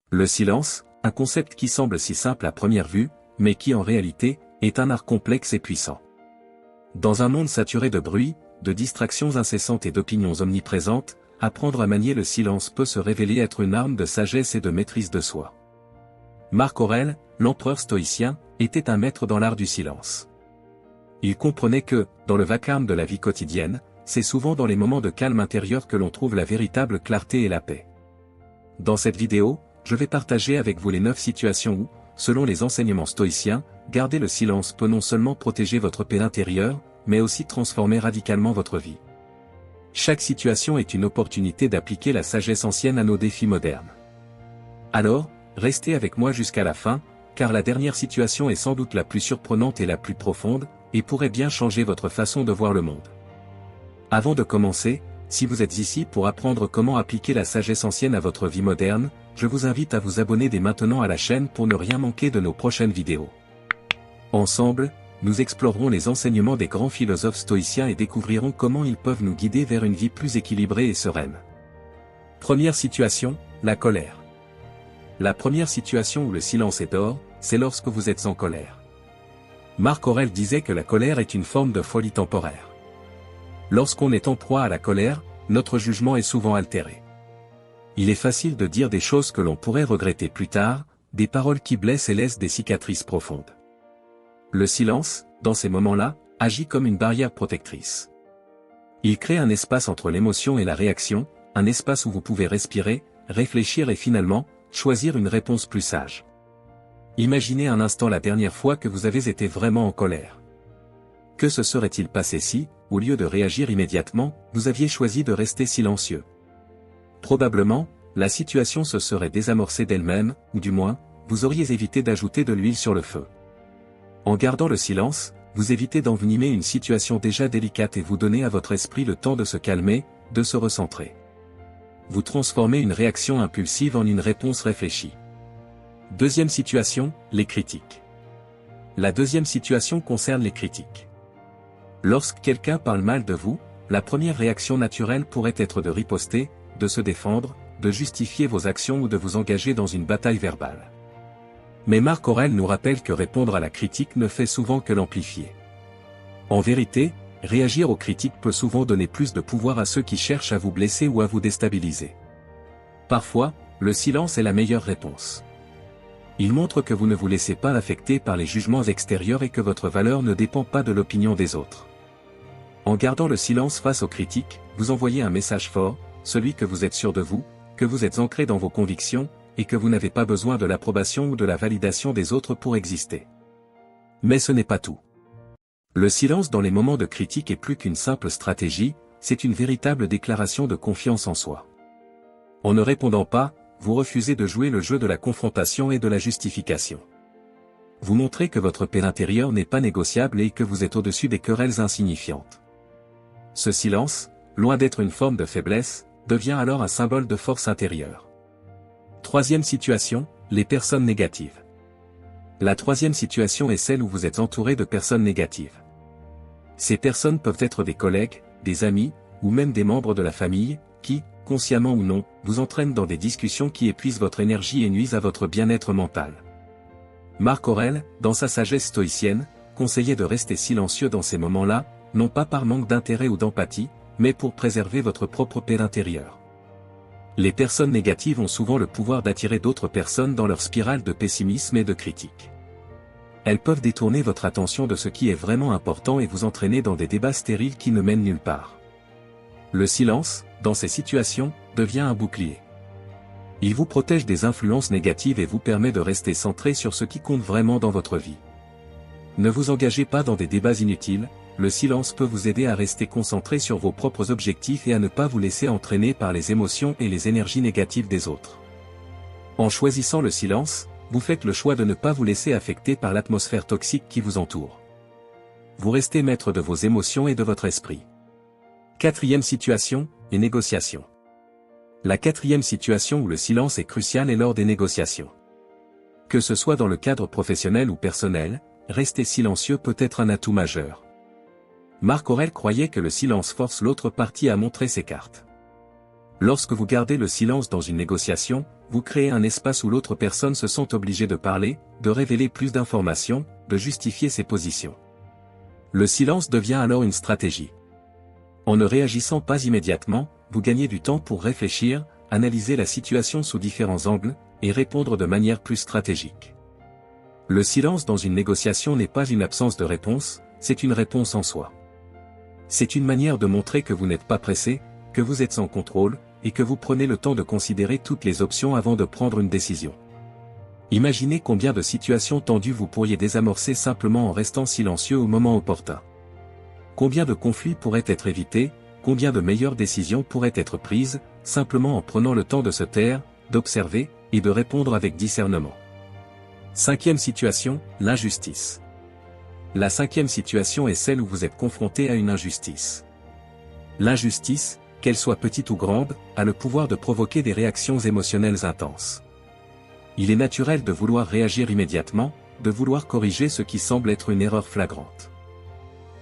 Le silence, un concept qui semble si simple à première vue, mais qui en réalité, est un art complexe et puissant. Dans un monde saturé de bruit, de distractions incessantes et d'opinions omniprésentes, apprendre à manier le silence peut se révéler être une arme de sagesse et de maîtrise de soi. Marc Aurèle, l'empereur stoïcien, était un maître dans l'art du silence. Il comprenait que, dans le vacarme de la vie quotidienne, c'est souvent dans les moments de calme intérieur que l'on trouve la véritable clarté et la paix. Dans cette vidéo, je vais partager avec vous les 9 situations où, selon les enseignements stoïciens, garder le silence peut non seulement protéger votre paix intérieure, mais aussi transformer radicalement votre vie. Chaque situation est une opportunité d'appliquer la sagesse ancienne à nos défis modernes. Alors, restez avec moi jusqu'à la fin, car la dernière situation est sans doute la plus surprenante et la plus profonde, et pourrait bien changer votre façon de voir le monde. Avant de commencer, si vous êtes ici pour apprendre comment appliquer la sagesse ancienne à votre vie moderne, je vous invite à vous abonner dès maintenant à la chaîne pour ne rien manquer de nos prochaines vidéos. Ensemble, nous explorerons les enseignements des grands philosophes stoïciens et découvrirons comment ils peuvent nous guider vers une vie plus équilibrée et sereine. Première situation, la colère. La première situation où le silence est d'or, c'est lorsque vous êtes en colère. Marc Aurèle disait que la colère est une forme de folie temporaire. Lorsqu'on est en proie à la colère, notre jugement est souvent altéré. Il est facile de dire des choses que l'on pourrait regretter plus tard, des paroles qui blessent et laissent des cicatrices profondes. Le silence, dans ces moments-là, agit comme une barrière protectrice. Il crée un espace entre l'émotion et la réaction, un espace où vous pouvez respirer, réfléchir et finalement, choisir une réponse plus sage. Imaginez un instant la dernière fois que vous avez été vraiment en colère. Que se serait-il passé si, au lieu de réagir immédiatement, vous aviez choisi de rester silencieux? Probablement, la situation se serait désamorcée d'elle-même, ou du moins, vous auriez évité d'ajouter de l'huile sur le feu. En gardant le silence, vous évitez d'envenimer une situation déjà délicate et vous donnez à votre esprit le temps de se calmer, de se recentrer. Vous transformez une réaction impulsive en une réponse réfléchie. Deuxième situation, les critiques. La deuxième situation concerne les critiques. Lorsque quelqu'un parle mal de vous, la première réaction naturelle pourrait être de riposter, de se défendre, de justifier vos actions ou de vous engager dans une bataille verbale. Mais Marc Aurèle nous rappelle que répondre à la critique ne fait souvent que l'amplifier. En vérité, réagir aux critiques peut souvent donner plus de pouvoir à ceux qui cherchent à vous blesser ou à vous déstabiliser. Parfois, le silence est la meilleure réponse. Il montre que vous ne vous laissez pas affecter par les jugements extérieurs et que votre valeur ne dépend pas de l'opinion des autres. En gardant le silence face aux critiques, vous envoyez un message fort, celui que vous êtes sûr de vous, que vous êtes ancré dans vos convictions, et que vous n'avez pas besoin de l'approbation ou de la validation des autres pour exister. Mais ce n'est pas tout. Le silence dans les moments de critique est plus qu'une simple stratégie, c'est une véritable déclaration de confiance en soi. En ne répondant pas, vous refusez de jouer le jeu de la confrontation et de la justification. Vous montrez que votre paix intérieure n'est pas négociable et que vous êtes au-dessus des querelles insignifiantes. Ce silence, loin d'être une forme de faiblesse, devient alors un symbole de force intérieure. Troisième situation, les personnes négatives. La troisième situation est celle où vous êtes entouré de personnes négatives. Ces personnes peuvent être des collègues, des amis, ou même des membres de la famille, qui, consciemment ou non, vous entraînent dans des discussions qui épuisent votre énergie et nuisent à votre bien-être mental. Marc Aurèle, dans sa sagesse stoïcienne, conseillait de rester silencieux dans ces moments-là, non pas par manque d'intérêt ou d'empathie, mais pour préserver votre propre paix intérieure. Les personnes négatives ont souvent le pouvoir d'attirer d'autres personnes dans leur spirale de pessimisme et de critique. Elles peuvent détourner votre attention de ce qui est vraiment important et vous entraîner dans des débats stériles qui ne mènent nulle part. Le silence, dans ces situations, devient un bouclier. Il vous protège des influences négatives et vous permet de rester centré sur ce qui compte vraiment dans votre vie. Ne vous engagez pas dans des débats inutiles, le silence peut vous aider à rester concentré sur vos propres objectifs et à ne pas vous laisser entraîner par les émotions et les énergies négatives des autres. En choisissant le silence, vous faites le choix de ne pas vous laisser affecter par l'atmosphère toxique qui vous entoure. Vous restez maître de vos émotions et de votre esprit. Quatrième situation, les négociations. La quatrième situation où le silence est crucial est lors des négociations. Que ce soit dans le cadre professionnel ou personnel, rester silencieux peut être un atout majeur. Marc Aurèle croyait que le silence force l'autre partie à montrer ses cartes. Lorsque vous gardez le silence dans une négociation, vous créez un espace où l'autre personne se sent obligée de parler, de révéler plus d'informations, de justifier ses positions. Le silence devient alors une stratégie. En ne réagissant pas immédiatement, vous gagnez du temps pour réfléchir, analyser la situation sous différents angles, et répondre de manière plus stratégique. Le silence dans une négociation n'est pas une absence de réponse, c'est une réponse en soi. C'est une manière de montrer que vous n'êtes pas pressé, que vous êtes en contrôle, et que vous prenez le temps de considérer toutes les options avant de prendre une décision. Imaginez combien de situations tendues vous pourriez désamorcer simplement en restant silencieux au moment opportun. Combien de conflits pourraient être évités, combien de meilleures décisions pourraient être prises, simplement en prenant le temps de se taire, d'observer, et de répondre avec discernement. Cinquième situation, l'injustice. La cinquième situation est celle où vous êtes confronté à une injustice. L'injustice, qu'elle soit petite ou grande, a le pouvoir de provoquer des réactions émotionnelles intenses. Il est naturel de vouloir réagir immédiatement, de vouloir corriger ce qui semble être une erreur flagrante.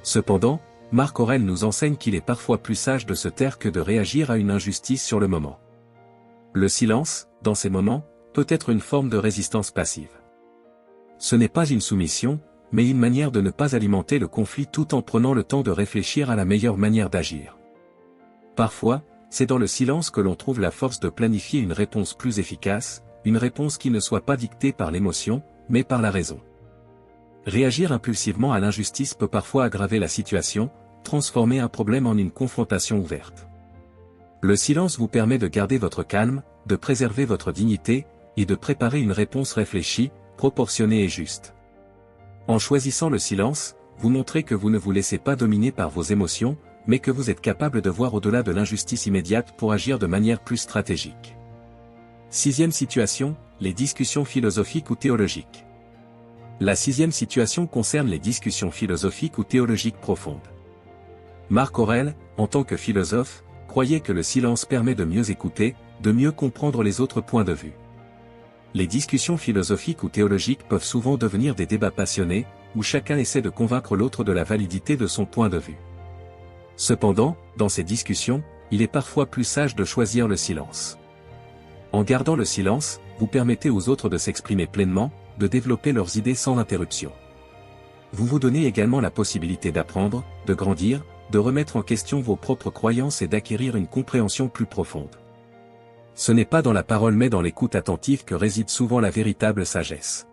Cependant, Marc Aurèle nous enseigne qu'il est parfois plus sage de se taire que de réagir à une injustice sur le moment. Le silence, dans ces moments, peut être une forme de résistance passive. Ce n'est pas une soumission, mais une manière de ne pas alimenter le conflit tout en prenant le temps de réfléchir à la meilleure manière d'agir. Parfois, c'est dans le silence que l'on trouve la force de planifier une réponse plus efficace, une réponse qui ne soit pas dictée par l'émotion, mais par la raison. Réagir impulsivement à l'injustice peut parfois aggraver la situation, transformer un problème en une confrontation ouverte. Le silence vous permet de garder votre calme, de préserver votre dignité, et de préparer une réponse réfléchie, proportionnée et juste. En choisissant le silence, vous montrez que vous ne vous laissez pas dominer par vos émotions, mais que vous êtes capable de voir au-delà de l'injustice immédiate pour agir de manière plus stratégique. Sixième situation, les discussions philosophiques ou théologiques. La sixième situation concerne les discussions philosophiques ou théologiques profondes. Marc Aurèle, en tant que philosophe, croyait que le silence permet de mieux écouter, de mieux comprendre les autres points de vue. Les discussions philosophiques ou théologiques peuvent souvent devenir des débats passionnés, où chacun essaie de convaincre l'autre de la validité de son point de vue. Cependant, dans ces discussions, il est parfois plus sage de choisir le silence. En gardant le silence, vous permettez aux autres de s'exprimer pleinement, de développer leurs idées sans interruption. Vous vous donnez également la possibilité d'apprendre, de grandir, de remettre en question vos propres croyances et d'acquérir une compréhension plus profonde. Ce n'est pas dans la parole mais dans l'écoute attentive que réside souvent la véritable sagesse.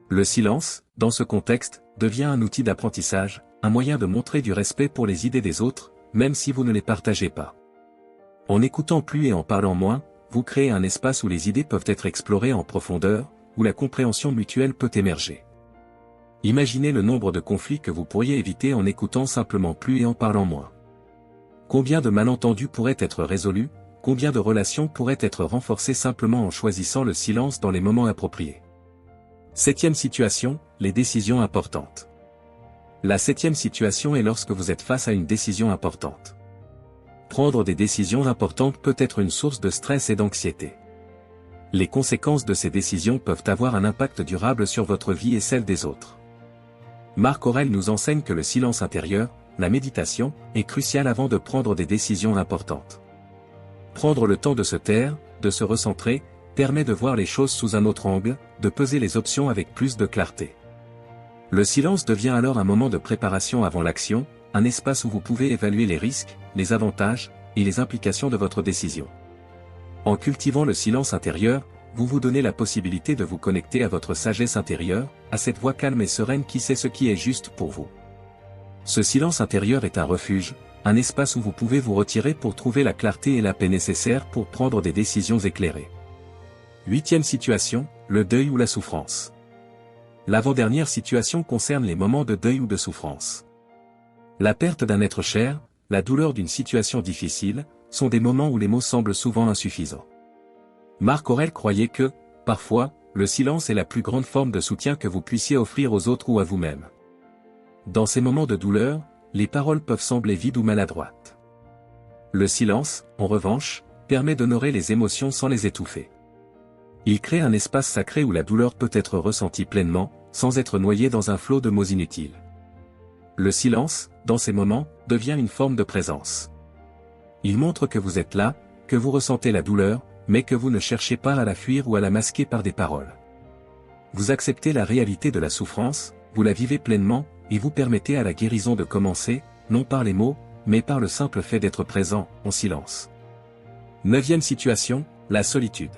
Le silence, dans ce contexte, devient un outil d'apprentissage, un moyen de montrer du respect pour les idées des autres, même si vous ne les partagez pas. En écoutant plus et en parlant moins, vous créez un espace où les idées peuvent être explorées en profondeur, où la compréhension mutuelle peut émerger. Imaginez le nombre de conflits que vous pourriez éviter en écoutant simplement plus et en parlant moins. Combien de malentendus pourraient être résolus, combien de relations pourraient être renforcées simplement en choisissant le silence dans les moments appropriés. Septième situation, les décisions importantes. La septième situation est lorsque vous êtes face à une décision importante. Prendre des décisions importantes peut être une source de stress et d'anxiété. Les conséquences de ces décisions peuvent avoir un impact durable sur votre vie et celle des autres. Marc Aurèle nous enseigne que le silence intérieur, la méditation, est crucial avant de prendre des décisions importantes. Prendre le temps de se taire, de se recentrer, permet de voir les choses sous un autre angle, de peser les options avec plus de clarté. Le silence devient alors un moment de préparation avant l'action, un espace où vous pouvez évaluer les risques, les avantages, et les implications de votre décision. En cultivant le silence intérieur, vous vous donnez la possibilité de vous connecter à votre sagesse intérieure, à cette voix calme et sereine qui sait ce qui est juste pour vous. Ce silence intérieur est un refuge, un espace où vous pouvez vous retirer pour trouver la clarté et la paix nécessaires pour prendre des décisions éclairées. Huitième situation, le deuil ou la souffrance. L'avant-dernière situation concerne les moments de deuil ou de souffrance. La perte d'un être cher, la douleur d'une situation difficile, sont des moments où les mots semblent souvent insuffisants. Marc Aurèle croyait que, parfois, le silence est la plus grande forme de soutien que vous puissiez offrir aux autres ou à vous-même. Dans ces moments de douleur, les paroles peuvent sembler vides ou maladroites. Le silence, en revanche, permet d'honorer les émotions sans les étouffer. Il crée un espace sacré où la douleur peut être ressentie pleinement, sans être noyée dans un flot de mots inutiles. Le silence, dans ces moments, devient une forme de présence. Il montre que vous êtes là, que vous ressentez la douleur, mais que vous ne cherchez pas à la fuir ou à la masquer par des paroles. Vous acceptez la réalité de la souffrance, vous la vivez pleinement, et vous permettez à la guérison de commencer, non par les mots, mais par le simple fait d'être présent, en silence. 9e situation, la solitude.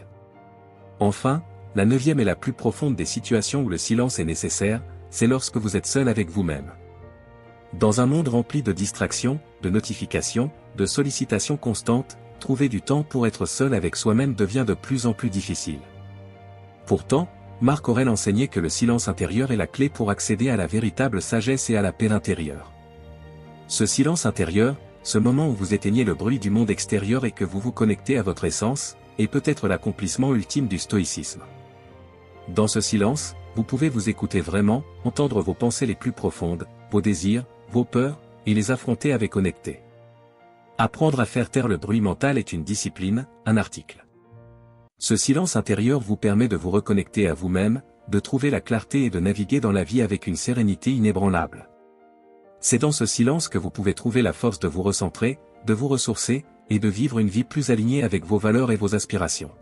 Enfin, la 9e et la plus profonde des situations où le silence est nécessaire, c'est lorsque vous êtes seul avec vous-même. Dans un monde rempli de distractions, de notifications, de sollicitations constantes, trouver du temps pour être seul avec soi-même devient de plus en plus difficile. Pourtant, Marc Aurèle enseignait que le silence intérieur est la clé pour accéder à la véritable sagesse et à la paix intérieure. Ce silence intérieur, ce moment où vous éteignez le bruit du monde extérieur et que vous vous connectez à votre essence, est peut-être l'accomplissement ultime du stoïcisme. Dans ce silence, vous pouvez vous écouter vraiment, entendre vos pensées les plus profondes, vos désirs, vos peurs, et les affronter avec honnêteté. Apprendre à faire taire le bruit mental est une discipline, un article. Ce silence intérieur vous permet de vous reconnecter à vous-même, de trouver la clarté et de naviguer dans la vie avec une sérénité inébranlable. C'est dans ce silence que vous pouvez trouver la force de vous recentrer, de vous ressourcer, et de vivre une vie plus alignée avec vos valeurs et vos aspirations.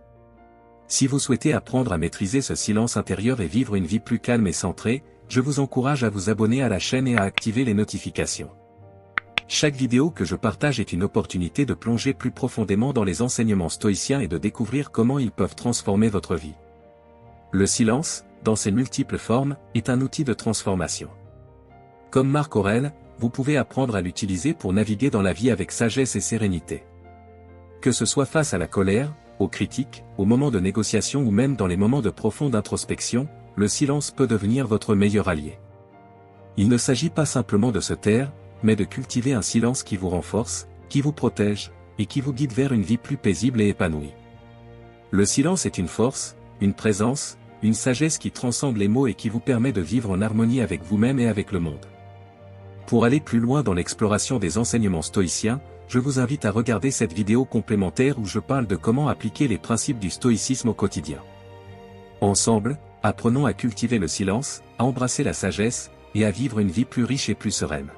Si vous souhaitez apprendre à maîtriser ce silence intérieur et vivre une vie plus calme et centrée, je vous encourage à vous abonner à la chaîne et à activer les notifications. Chaque vidéo que je partage est une opportunité de plonger plus profondément dans les enseignements stoïciens et de découvrir comment ils peuvent transformer votre vie. Le silence, dans ses multiples formes, est un outil de transformation. Comme Marc Aurèle, vous pouvez apprendre à l'utiliser pour naviguer dans la vie avec sagesse et sérénité. Que ce soit face à la colère, aux critiques, aux moments de négociation ou même dans les moments de profonde introspection, le silence peut devenir votre meilleur allié. Il ne s'agit pas simplement de se taire, mais de cultiver un silence qui vous renforce, qui vous protège, et qui vous guide vers une vie plus paisible et épanouie. Le silence est une force, une présence, une sagesse qui transcende les mots et qui vous permet de vivre en harmonie avec vous-même et avec le monde. Pour aller plus loin dans l'exploration des enseignements stoïciens, je vous invite à regarder cette vidéo complémentaire où je parle de comment appliquer les principes du stoïcisme au quotidien. Ensemble, apprenons à cultiver le silence, à embrasser la sagesse, et à vivre une vie plus riche et plus sereine.